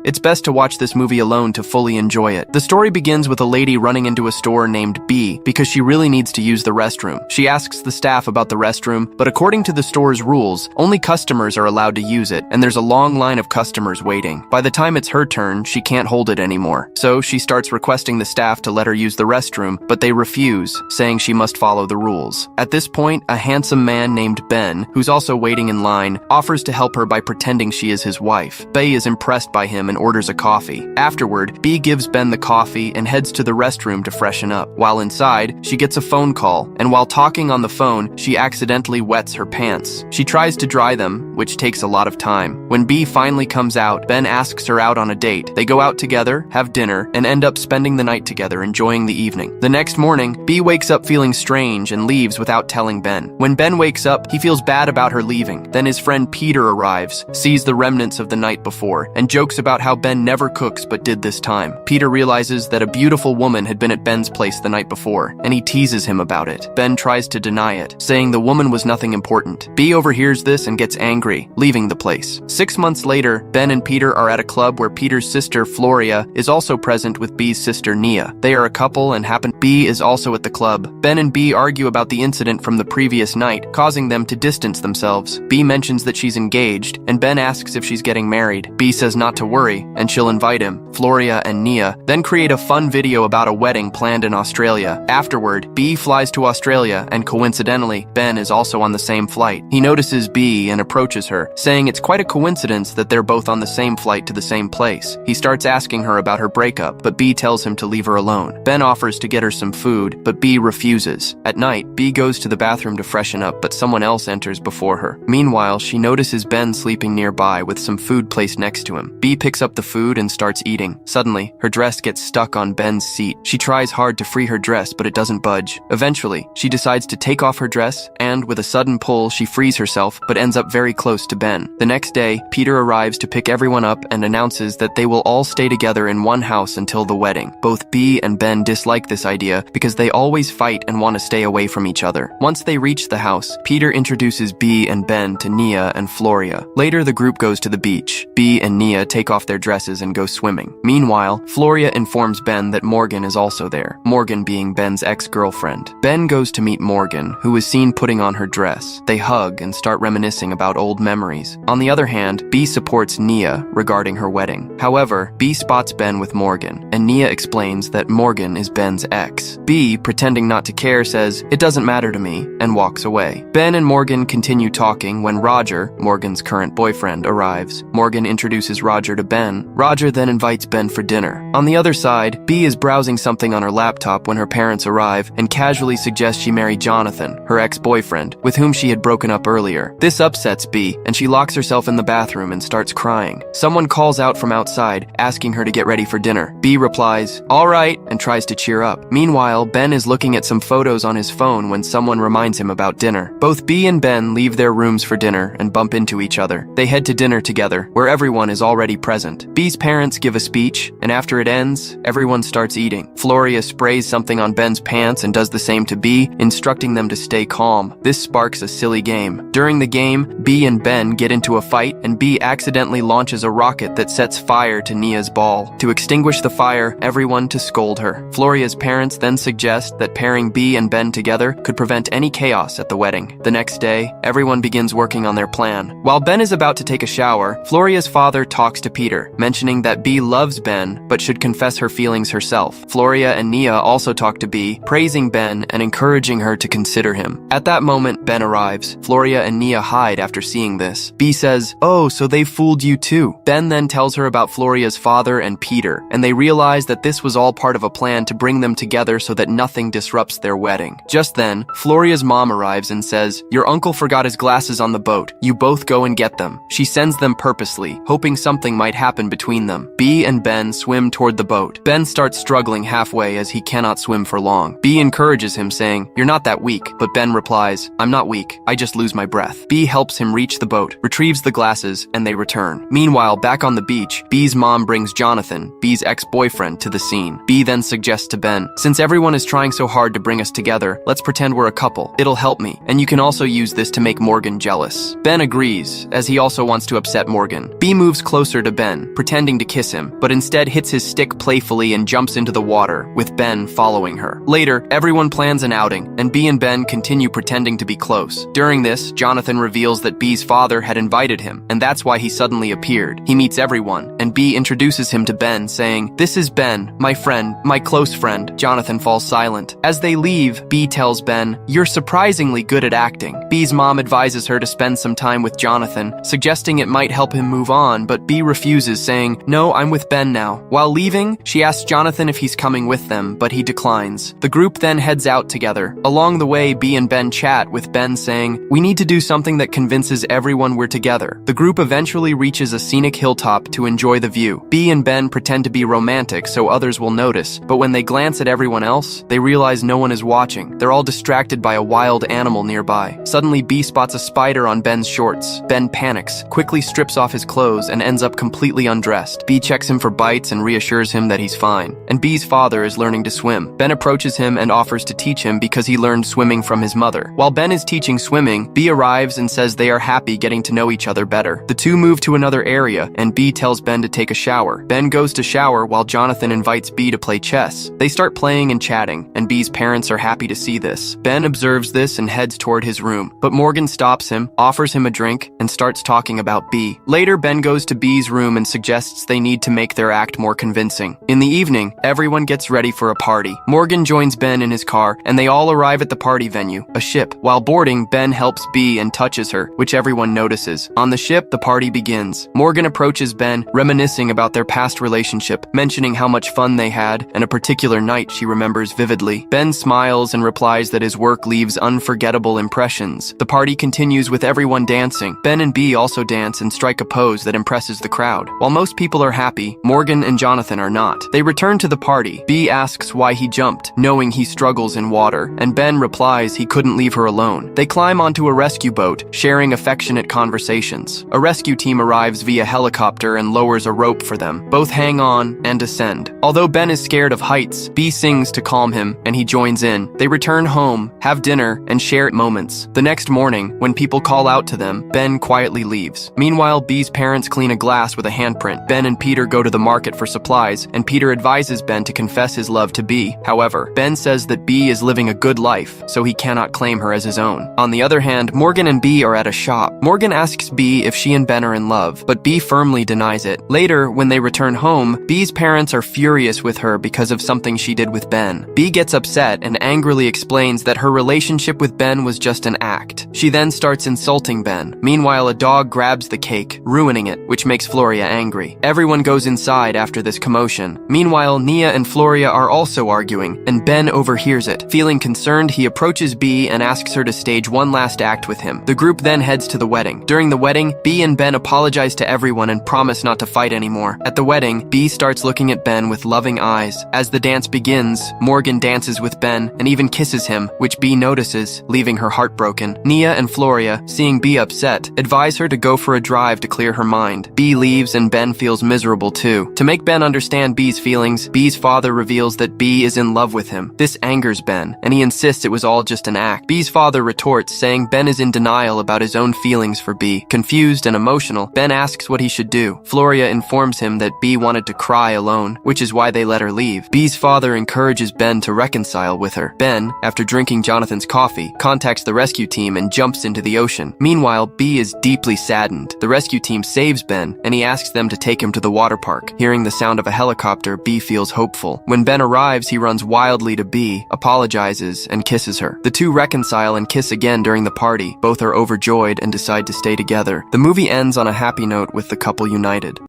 It's best to watch this movie alone to fully enjoy it. The story begins with a lady running into a store named B because she really needs to use the restroom. She asks the staff about the restroom, but according to the store's rules, only customers are allowed to use it, and there's a long line of customers waiting. By the time it's her turn, she can't hold it anymore. So she starts requesting the staff to let her use the restroom, but they refuse, saying she must follow the rules. At this point, a handsome man named Ben, who's also waiting in line, offers to help her by pretending she is his wife. B is impressed by him and orders a coffee. Afterward, B gives Ben the coffee and heads to the restroom to freshen up. While inside, she gets a phone call, and while talking on the phone, she accidentally wets her pants. She tries to dry them, which takes a lot of time. When B finally comes out, Ben asks her out on a date. They go out together, have dinner, and end up spending the night together, enjoying the evening. The next morning, B wakes up feeling strange and leaves without telling Ben. When Ben wakes up, he feels bad about her leaving. Then his friend Peter arrives, sees the remnants of the night before, and jokes about how Ben never cooks but did this time. Peter realizes that a beautiful woman had been at Ben's place the night before, and he teases him about it. Ben tries to deny it, saying the woman was nothing important. B overhears this and gets angry, leaving the place. 6 months later, Ben and Peter are at a club where Peter's sister, Floria, is also present with B's sister, Nia. They are a couple and B is also at the club. Ben and B argue about the incident from the previous night, causing them to distance themselves. B mentions that she's engaged, and Ben asks if she's getting married. B says not to worry, and she'll invite him. Floria and Nia then create a fun video about a wedding planned in Australia. Afterward, B flies to Australia, and coincidentally, Ben is also on the same flight. He notices B and approaches her, saying it's quite a coincidence that they're both on the same flight to the same place. He starts asking her about her breakup, but B tells him to leave her alone. Ben offers to get her some food, but B refuses. At night, B goes to the bathroom to freshen up, but someone else enters before her. Meanwhile, she notices Ben sleeping nearby with some food placed next to him. B picks up the food and starts eating. Suddenly, her dress gets stuck on Ben's seat. She tries hard to free her dress, but it doesn't budge. Eventually, she decides to take off her dress, and with a sudden pull, she frees herself, but ends up very close to Ben. The next day, Peter arrives to pick everyone up and announces that they will all stay together in one house until the wedding. Both B and Ben dislike this idea because they always fight and want to stay away from each other. Once they reach the house, Peter introduces B and Ben to Nia and Floria. Later, the group goes to the beach. B and Nia take off their dresses and go swimming. Meanwhile, Floria informs Ben that Morgan is also there, Morgan being Ben's ex-girlfriend. Ben goes to meet Morgan, who is seen putting on her dress. They hug and start reminiscing about old memories. On the other hand, B supports Nia regarding her wedding. However, B spots Ben with Morgan, and Nia explains that Morgan is Ben's ex. B, pretending not to care, says, "It doesn't matter to me," and walks away. Ben and Morgan continue talking when Roger, Morgan's current boyfriend, arrives. Morgan introduces Roger to Ben. Roger then invites Ben for dinner. On the other side, B is browsing something on her laptop when her parents arrive and casually suggests she marry Jonathan, her ex-boyfriend, with whom she had broken up earlier. This upsets B, and she locks herself in the bathroom and starts crying. Someone calls out from outside, asking her to get ready for dinner. B replies, "All right," and tries to cheer up. Meanwhile, Ben is looking at some photos on his phone when someone reminds him about dinner. Both B and Ben leave their rooms for dinner and bump into each other. They head to dinner together, where everyone is already present. B's parents give a speech, and after it ends, everyone starts eating. Floria sprays something on Ben's pants and does the same to B, instructing them to stay calm. This sparks a silly game. During the game, B and Ben get into a fight, and B accidentally launches a rocket that sets fire to Nia's ball. To extinguish the fire, everyone to scold her. Floria's parents then suggest that pairing B and Ben together could prevent any chaos at the wedding. The next day, everyone begins working on their plan. While Ben is about to take a shower, Floria's father talks to Peter, mentioning that B loves Ben, but should confess her feelings herself. Floria and Nia also talk to B, praising Ben and encouraging her to consider him. At that moment, Ben arrives. Floria and Nia hide after seeing this. B says, "Oh, so they fooled you too." Ben then tells her about Floria's father and Peter, and they realize that this was all part of a plan to bring them together so that nothing disrupts their wedding. Just then, Floria's mom arrives and says, "Your uncle forgot his glasses on the boat. You both go and get them." She sends them purposely, hoping something might happen between them. B and Ben swim toward the boat. Ben starts struggling halfway as he cannot swim for long. B encourages him, saying, "You're not that weak," but Ben replies, "I'm not weak, I just lose my breath." B helps him reach the boat, retrieves the glasses, and they return. Meanwhile, back on the beach, B's mom brings Jonathan, B's ex-boyfriend, boyfriend to the scene. B then suggests to Ben, since everyone is trying so hard to bring us together, let's pretend we're a couple. It'll help me, and you can also use this to make Morgan jealous. Ben agrees, as he also wants to upset Morgan. B moves closer to Ben, pretending to kiss him, but instead hits his stick playfully and jumps into the water, with Ben following her. Later, everyone plans an outing, and B and Ben continue pretending to be close. During this, Jonathan reveals that B's father had invited him, and that's why he suddenly appeared. He meets everyone, and B introduces him to Ben, saying, "This is Ben, my friend, my close friend." Jonathan falls silent. As they leave, B tells Ben, "You're surprisingly good at acting." B's mom advises her to spend some time with Jonathan, suggesting it might help him move on, but B refuses, saying, "No, I'm with Ben now." While leaving, she asks Jonathan if he's coming with them, but he declines. The group then heads out together. Along the way, B and Ben chat, with Ben saying, "We need to do something that convinces everyone we're together." The group eventually reaches a scenic hilltop to enjoy the view. B and Ben pretend to be romantic so others will notice, but when they glance at everyone else, they realize no one is watching. They're all distracted by a wild animal nearby. Suddenly, B spots a spider on Ben's shorts. Ben panics, quickly strips off his clothes, and ends up completely undressed. B checks him for bites and reassures him that he's fine. And B's father is learning to swim. Ben approaches him and offers to teach him because he learned swimming from his mother. While Ben is teaching swimming, B arrives and says they are happy getting to know each other better. The two move to another area, and B tells Ben to take a shower. Ben goes to shower while Jonathan invites B to play chess. They start playing and chatting, and B's parents are happy to see this. Ben observes this and heads toward his room, but Morgan stops him, offers him a drink, and starts talking about B. Later, Ben goes to B's room and suggests they need to make their act more convincing. In the evening, everyone gets ready for a party. Morgan joins Ben in his car, and they all arrive at the party venue, a ship. While boarding, Ben helps B and touches her, which everyone notices. On the ship, the party begins. Morgan approaches Ben, reminiscing about their past relationship, mentioning how much fun they had, and a particular night she remembers vividly. Ben smiles and replies that his work leaves unforgettable impressions. The party continues with everyone dancing. Ben and B also dance and strike a pose that impresses the crowd. While most people are happy, Morgan and Jonathan are not. They return to the party. B asks why he jumped, knowing he struggles in water, and Ben replies he couldn't leave her alone. They climb onto a rescue boat, sharing affectionate conversations. A rescue team arrives via helicopter and lowers a rope for them. Both hang on and descend. Although Ben is scared of heights, B sings to calm him, and he joins in. They return home, have dinner, and share moments. The next morning, when people call out to them, Ben quietly leaves. Meanwhile, B's parents clean a glass with a handprint. Ben and Peter go to the market for supplies, and Peter advises Ben to confess his love to B. However, Ben says that B is living a good life, so he cannot claim her as his own. On the other hand, Morgan and B are at a shop. Morgan asks B if she and Ben are in love, but B firmly denies it. Later, when they return home, B's parents are furious with her because of something she did with Ben. B gets upset and angrily explains that her relationship with Ben was just an act. She then starts insulting Ben. Meanwhile, a dog grabs the cake, ruining it, which makes Floria angry. Everyone goes inside after this commotion. Meanwhile, Nia and Floria are also arguing, and Ben overhears it. Feeling concerned, he approaches B and asks her to stage one last act with him. The group then heads to the wedding. During the wedding, B and Ben apologize to everyone and promise not to fight anymore. At the wedding, B starts looking at Ben with loving eyes. As the dance begins, Morgan dances with Ben and even kisses him, which B notices, leaving her heartbroken. Nia and Floria, seeing B upset, advise her to go for a drive to clear her mind. B leaves and Ben feels miserable too. To make Ben understand B's feelings, B's father reveals that B is in love with him. This angers Ben, and he insists it was all just an act. B's father retorts, saying Ben is in denial about his own feelings for B. Confused and emotional, Ben asks what he should do. Floria informs him that B wanted to cry alone, which is why they let her leave. B's father encourages Ben to reconcile with her. Ben, after drinking Jonathan's coffee, contacts the rescue team and jumps into the ocean. Meanwhile, B is deeply saddened. The rescue team saves Ben, and he asks them to take him to the water park. Hearing the sound of a helicopter, B feels hopeful. When Ben arrives, he runs wildly to B, apologizes, and kisses her. The two reconcile and kiss again during the party. Both are overjoyed and decide to stay together. The movie ends on a happy note with the couple united.